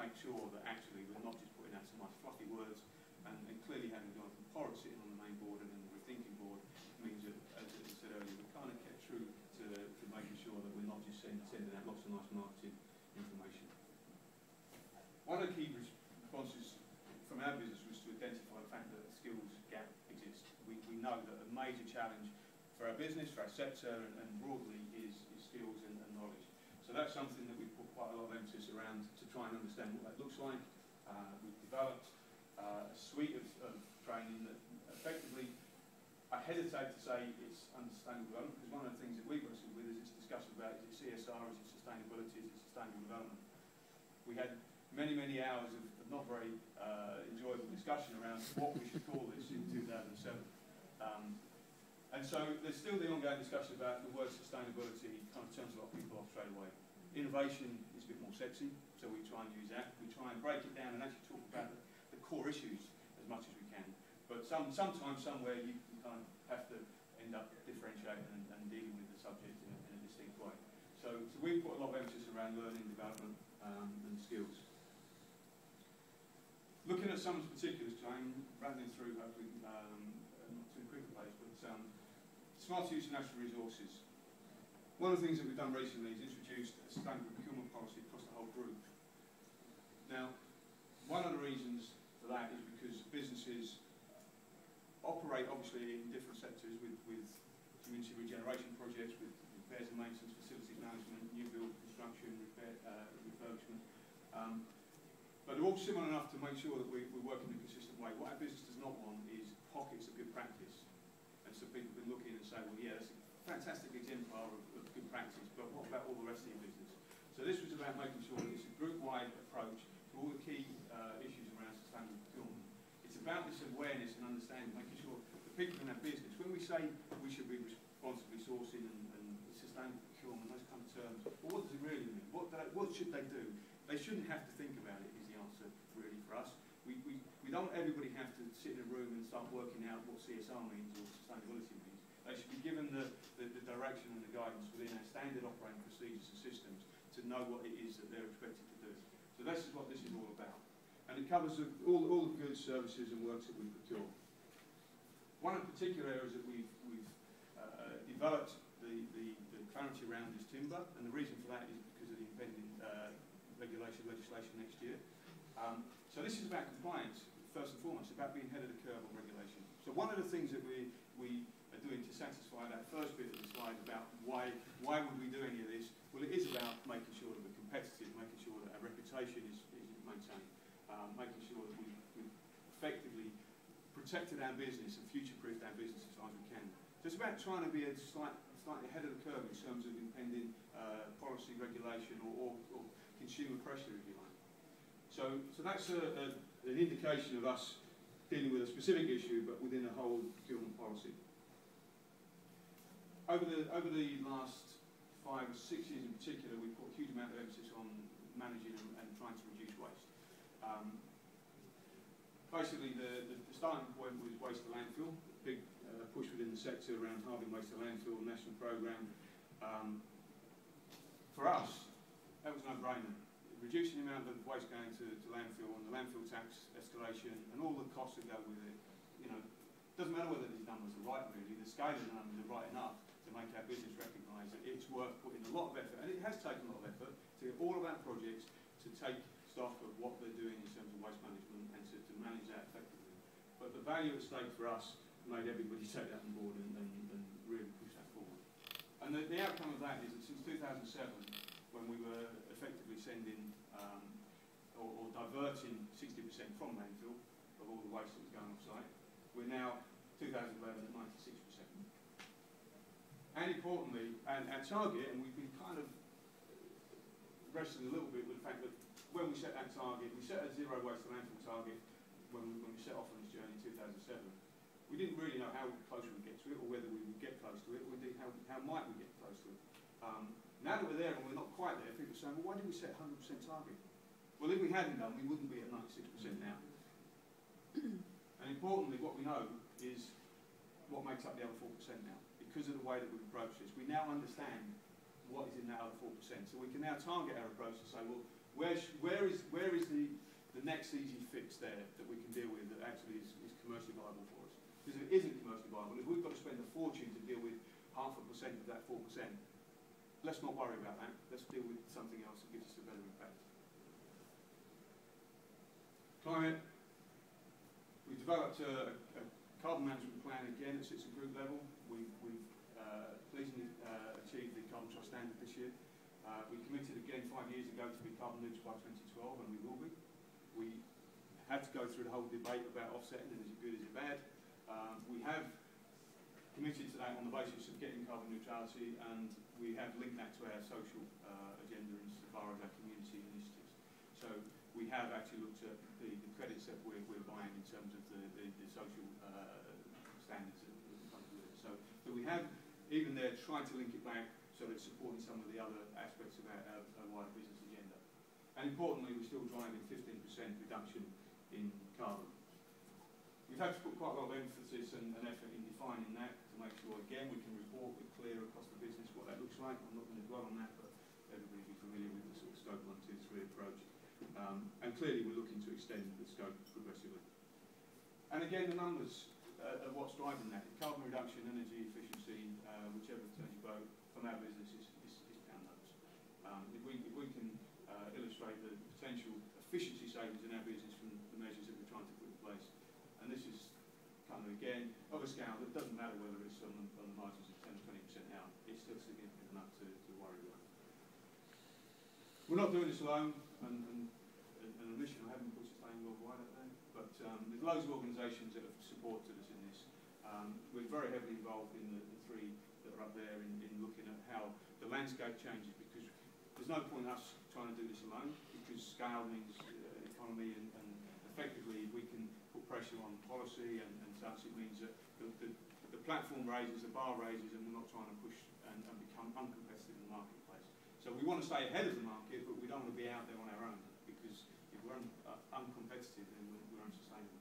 make sure that actually we're not just putting out some nice fluffy words, and clearly having Jonathan Porritt sitting on the main board and then the rethinking board means that, as I said earlier, we kind of kept true to making sure that we're not just sending out lots of nice marketing information. One of the key responses from our business was to identify the fact that a skills gap exists. We know that a major challenge for our business, for our sector, and broadly is skills and knowledge. So that's something that we've put quite a lot of emphasis around to try and understand what that looks like. We've developed a suite of training that effectively, I hesitate to say it's sustainable development, because one of the things that we wrestle with is this discussion about is it CSR, is it sustainability, is it sustainable development. We had many hours of not very enjoyable discussion around what we should call this in 2007. And so there's still the ongoing discussion about the word sustainability kind of turns a lot of people off straight away. Innovation is a bit more sexy, so we try and use that. We try and break it down and actually talk about the core issues as much as we can. But sometimes, somewhere, you kind of have to end up differentiating and dealing with the subject in a distinct way. So we put a lot of emphasis around learning, development, and skills. Looking at some particulars, Jane, rattling through, hopefully, not too quick a pace, but smart use of natural resources. One of the things that we've done recently is introduced a sustainable procurement policy across the whole group. Now, one of the reasons for that is because businesses operate, obviously, in different sectors with community regeneration projects, with repairs and maintenance, facilities management, new build, construction, refurbishment. But they're all similar enough to make sure that we're working in a consistent way. What our business does not want is pockets of good practice. And so people can look in and say, well, yeah, that's a fantastic exemplar of good practice, but what about all the rest of your business? So this was about making sure that it's a group-wide approach to all the key issues around sustainable procurement. It's about this awareness and understanding, making sure the people in our business, when we say we should be responsibly sourcing and sustainable procurement, those kind of terms, well, what does it really mean? What should they do? They shouldn't have to think about it, is the answer really for us. We don't everybody have to sit in a room and start working out what CSR means or sustainability means. They should be given the direction and the guidance within our standard operating procedures and systems to know what it is that they're expected to do. So this is what this is all about. And it covers all the goods, services and works that we procure. One of the particular areas that we've developed the clarity around is timber, and the reason for that is because of the impending legislation next year. So this is about compliance, first and foremost, about being ahead of the curve on regulation. So one of the things that we are doing to satisfy that first bit of the slide about why would we do any of this, well, it is about making sure that we're competitive, making sure that our reputation is maintained, making sure that we've effectively protected our business and future-proofed our business as far as we can. So it's about trying to be slightly ahead of the curve in terms of impending policy regulation or consumer pressure, if you like. So that's an indication of us dealing with a specific issue, but within a whole procurement policy. Over the last 5 or 6 years in particular, we've put a huge amount of emphasis on managing and trying to reduce waste. Basically, the starting point was waste to landfill, big push within the sector around halving waste to landfill, national programme. For us, that was a no-brainer. Reducing the amount of waste going to landfill and the landfill tax escalation and all the costs that go with it, you know, doesn't matter whether these numbers are right really, the scale of the numbers are right enough to make our business recognise that it's worth putting a lot of effort, and it has taken a lot of effort, to get all of our projects to take stock of what they're doing in terms of waste management and to manage that effectively. But the value at stake for us made everybody take that on board and really push that forward. And the outcome of that is that since 2007, when we were effectively sending or diverting 60% from landfill of all the waste that was going off-site, we're now 2011 at 96%. And importantly, and our target, and we've been kind of wrestling a little bit with the fact that when we set that target, we set a zero waste to landfill target when we set off on this journey in 2007. We didn't really know how close we would get to it, or whether we would get close to it, or indeed how might we get close to it. Now that we're there and we're not quite there, people are saying, well, why didn't we set a 100% target? Well, if we hadn't done, we wouldn't be at 96% now. And importantly, what we know is what makes up the other 4% now. Because of the way that we've approached this, we now understand what is in that other 4%. So we can now target our approach to say, well, where is the actually is commercially viable for us. Because if it isn't commercially viable, if we've got to spend a fortune to deal with 0.5% of that 4%, let's not worry about that. Let's deal with something else that gives us a better impact. Climate. We developed a carbon management plan again that sits at group level. We've pleasingly achieved the Carbon Trust standard this year. We committed again 5 years ago to be carbon neutral by 2012, and we will be. We had to go through the whole debate about offsetting and is it good, is it bad. We have committed to that on the basis of getting carbon neutrality, and we have linked that to our social agenda insofar as our community initiatives. So we have actually looked at the credits that we're buying in terms of the social standards that come with it. So we have, even there, tried to link it back so that it's supporting some of the other aspects of our wider business agenda. And importantly, we're still driving 15% reduction in carbon. We've had to put quite a lot of emphasis and effort in defining that to make sure, again, we can report with clear across the business what that looks like. I'm not going to dwell on that, but everybody will be familiar with the sort of scope 1, 2, 3 approach. And clearly, we're looking to extend the scope progressively. And again, the numbers are what's driving that. Carbon reduction, energy efficiency, whichever turns your boat, from our business is pound notes. If we can illustrate the potential efficiency savings in our business from the measures that we're trying to put in place, and this is kind of, again, of a scale that doesn't matter whether it's on the margins of 10 or 20% out, it's still significant enough to worry about. We're not doing this alone, and a mission I haven't put sustainable worldwide at there, but there's loads of organisations that have supported us in this. We're very heavily involved in the three that are up there in looking at how the landscape changes, because there's no point in us trying to do this alone, because scale means economy, and effectively if we can put pressure on policy and such, it means that the platform raises, the bar raises, and we're not trying to push and become uncompetitive in the marketplace. So we want to stay ahead of the market, but we don't want to be out there on our own, because if we're uncompetitive, then we're unsustainable.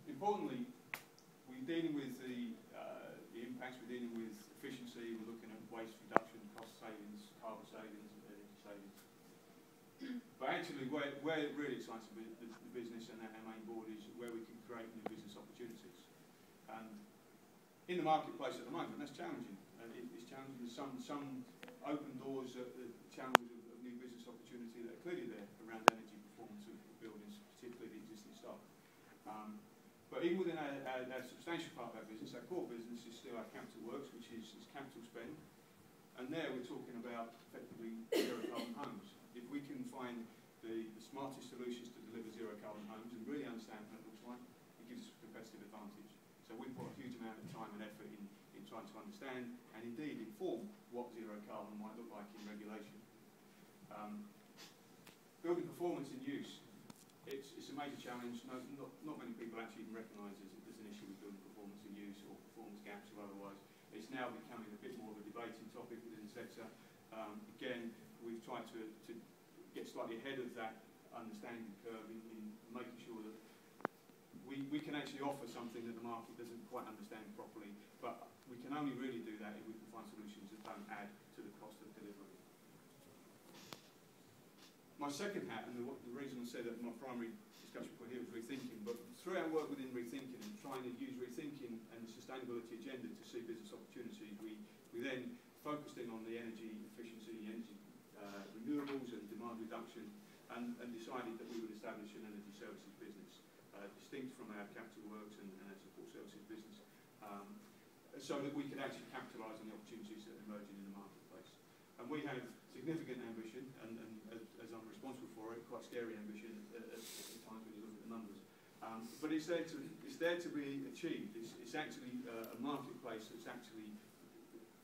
Importantly, we're dealing with the impacts, we're dealing with efficiency, we're looking at waste reduction, cost savings, carbon savings, energy savings. But actually, where it really excites the business and our main board is where we can create new business opportunities. And in the marketplace at the moment, that's challenging. It's challenging. There's some open doors at the channels of new business opportunity that are clearly there around energy performance of buildings, particularly the existing stock. But even within our substantial part of our business, our core business is still our capital works, which is capital spend. And there we're talking about effectively zero carbon homes. If we can find the smartest solutions to deliver zero carbon homes and really understand what that looks like, it gives us a competitive advantage. So we put a huge amount of time and effort in trying to understand and indeed inform what zero carbon might look like in regulation. Building performance in use. It's a major challenge. Not many people actually even recognise there's an issue with building performance in use or performance gaps or otherwise. It's now becoming a bit more of a debating topic within the sector. Again, we've tried to get slightly ahead of that understanding curve in making sure that we can actually offer something that the market doesn't quite understand properly, but we can only really do that if we can find solutions that don't add to the cost of delivery. My second hat, and the reason I said that my primary discussion point here was rethinking, but through our work within rethinking and trying to use rethinking and the sustainability agenda to see business opportunities, we then focused in on the energy efficiency, energy renewables and demand reduction, and decided that we would establish an energy services business, distinct from our capital works and our support services business, so that we could actually capitalise on the opportunities that are emerging in the marketplace. And we have significant ambition, and as I'm responsible for it, quite scary ambition at times when you look at the numbers. But it's there to be achieved. It's actually a marketplace that's actually,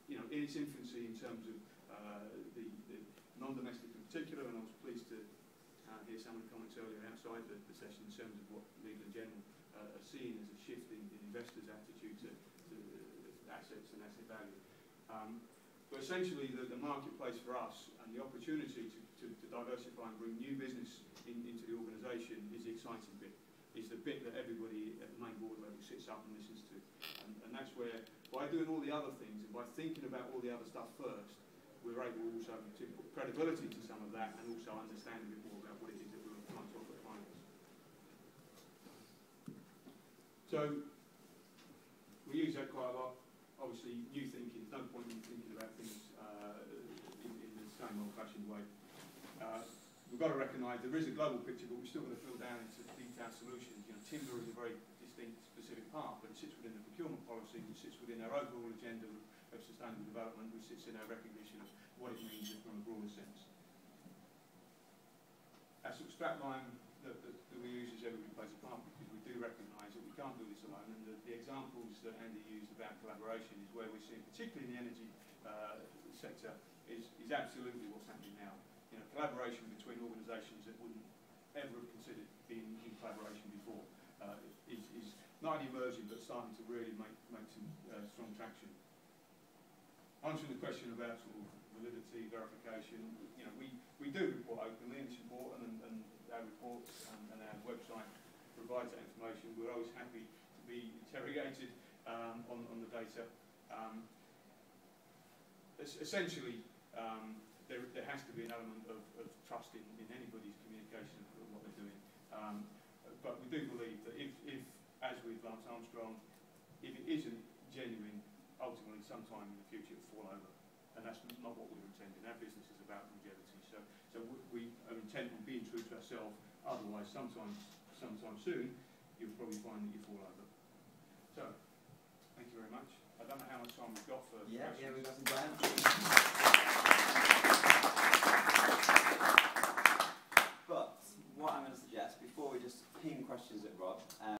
in its infancy in terms of the non-domestic in particular, and I was pleased to hear some of the comments earlier outside the session in terms of what Legal & General are seeing as a shift in investors' attitude to assets and asset value. But essentially, the marketplace for us and the opportunity to diversify and bring new business into the organisation is the exciting bit. Is the bit that everybody at the main board level sits up and listens to. And that's where, by doing all the other things and by thinking about all the other stuff first, we're able will also put credibility to some of that, and also understand a bit more about what it is that we're trying to offer clients. So we use that quite a lot. Obviously, new thinking. There's no point in thinking about things in the same old-fashioned way. We've got to recognise there is a global picture, but we've still got to drill down into detailed solutions. You know, timber is a very distinct, specific part, but it sits within the procurement policy, which sits within our overall agenda of sustainable development, which sits in our recognition of what it means from a broader sense. Our sort of strapline that we use is everybody plays a part, because we do recognise that we can't do this alone, and the examples that Andy used about collaboration is where we're seeing, particularly in the energy sector, is absolutely what's happening now. You know, collaboration between organisations that wouldn't ever have considered being in collaboration before is not only emerging but starting to really make some strong traction. Answering the question about sort of validity, verification, you know, we do report openly, and it's important, and our reports and our website provides that information. We're always happy to be interrogated on the data. Essentially, there has to be an element of trust in anybody's communication of what they're doing. But we do believe that if as with Lance Armstrong, if it isn't genuine, ultimately sometime in the future it'll fall over. And that's not what we're intending. Our business is about longevity. So we are intent on being true to ourselves. Otherwise, sometime soon, you'll probably find that you fall over. So, thank you very much. I don't know how much time we've got for questions. Yeah, we've got some time.